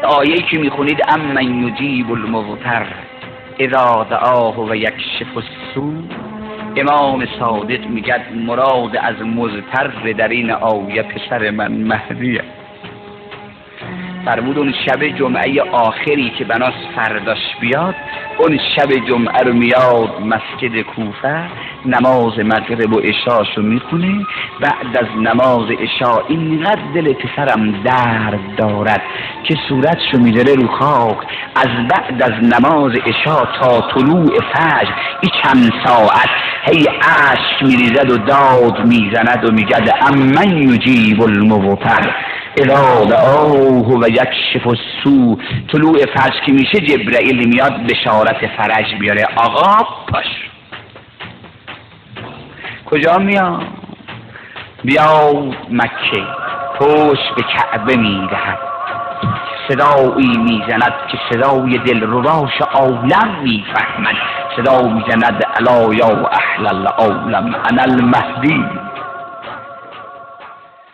آیه‌ای که میخونید امن یجیب المضطر اذا دعاه و یکشف السوء، امام صادق میگه مراد از مضطر در این آیه پسر من مهدیه. فرمود اون شب جمعه آخری که بناس فرداش بیاد، اون شب جمعه رو میاد مسجد کوفه، نماز مغرب و عشاشو میخونه. بعد از نماز عشا اینقدر دل پسرم درد دارد که صورتشو میذاره رو خاک. از بعد از نماز عشا تا طلوع فجر این چند ساعت هی اشک میریزد و داد میزند و میگد امن یجیب المضطر اذا دعاه و یکشف السوء. طلوع فجر که میشه جبرائیل میاد بشارت فرج بیاره. آقا پاش کجا میاد؟ بیا مکه، پشت به کعبه میدهد، صدایی میزند که صدای دلرباش عالم میفهمد. صدا میزند الا یا اهل العالم انا المهدی